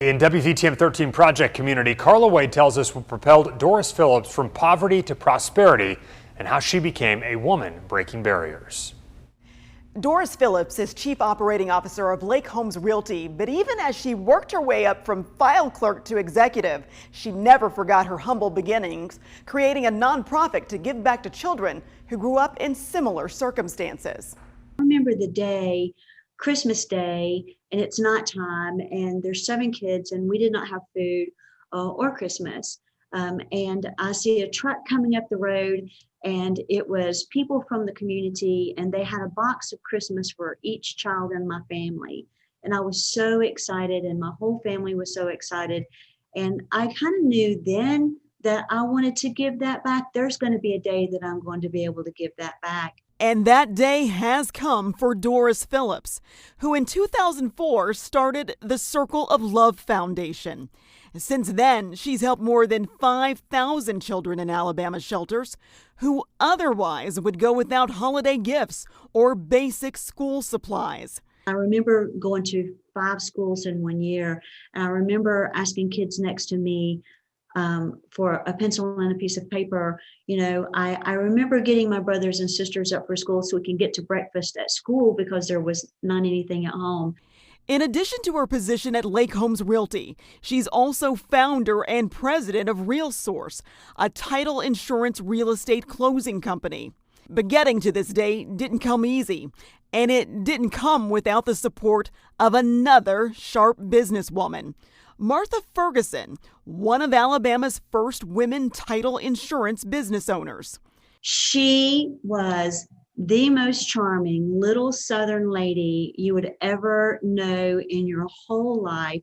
In WVTM 13 Project Community, Carla Wade tells us what propelled Doris Phillips from poverty to prosperity and how she became a woman breaking barriers. Doris Phillips is Chief Operating Officer of Lake Homes Realty, but even as she worked her way up from file clerk to executive, she never forgot her humble beginnings, creating a nonprofit to give back to children who grew up in similar circumstances. I remember the day, Christmas Day, and it's nighttime, and there's 7 kids, and we did not have food or Christmas. And I see a truck coming up the road, and it was people from the community, and they had a box of Christmas for each child in my family. And I was so excited, and my whole family was so excited. And I kind of knew then that I wanted to give that back. There's going to be a day that I'm going to be able to give that back. And that day has come for Doris Phillips, who in 2004 started the Circle of Love Foundation. Since then, she's helped more than 5,000 children in Alabama shelters who otherwise would go without holiday gifts or basic school supplies. I remember going to 5 schools in 1 year, and I remember asking kids next to me for a pencil and a piece of paper. I remember getting my brothers and sisters up for school so we can get to breakfast at school because there was not anything at home. In addition to her position at Lake Homes Realty, she's also founder and president of RealSource, a title insurance real estate closing company. But getting to this day didn't come easy, and it didn't come without the support of another sharp businesswoman, Martha Ferguson, one of Alabama's first women title insurance business owners. She was the most charming little Southern lady you would ever know in your whole life.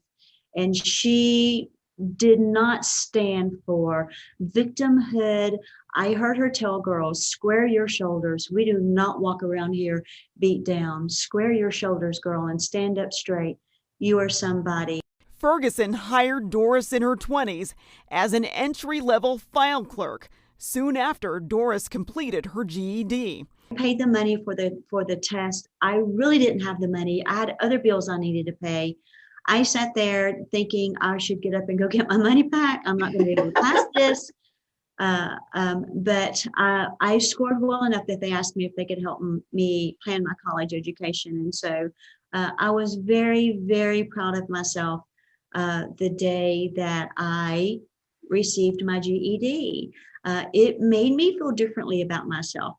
And she did not stand for victimhood. I heard her tell girls, square your shoulders. We do not walk around here beat down. Square your shoulders, girl, and stand up straight. You are somebody. Ferguson hired Doris in her 20s as an entry-level file clerk soon after Doris completed her GED. I paid the money for the test. I really didn't have the money. I had other bills I needed to pay. I sat there thinking I should get up and go get my money back. I'm not going to be able to pass this. But I scored well enough that they asked me if they could help me plan my college education. And so I was very, very proud of myself the day that I received my GED. It made me feel differently about myself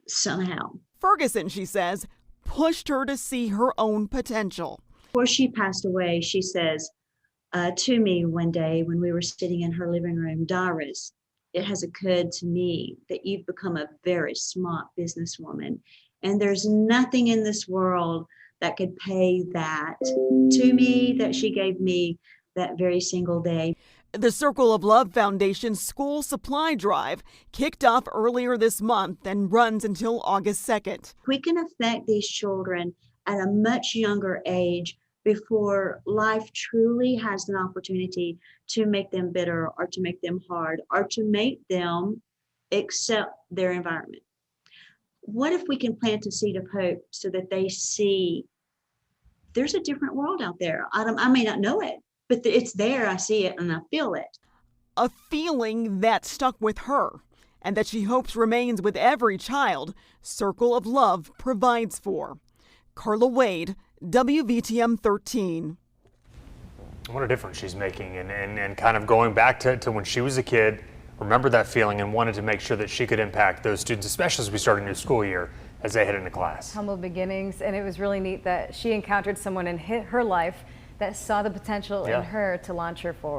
somehow. Ferguson, she says, pushed her to see her own potential. Before she passed away, she says to me one day when we were sitting in her living room, Doris, it has occurred to me that you've become a very smart businesswoman, and there's nothing in this world that could pay that to me that she gave me that very single day. The Circle of Love Foundation's school supply drive kicked off earlier this month and runs until August 2nd. We can affect these children at a much younger age before life truly has an opportunity to make them bitter or to make them hard or to make them accept their environment. What if we can plant a seed of hope so that they see there's a different world out there? I may not know it, but it's there. I see it and I feel it. A feeling that stuck with her and that she hopes remains with every child Circle of Love provides for. Carla Wade, WVTM 13. What a difference she's making and kind of going back to when she was a kid, remember that feeling and wanted to make sure that she could impact those students, especially as we start a new school year, as they head into class. Humble beginnings, and it was really neat that she encountered someone in her life that saw the potential in her to launch her forward.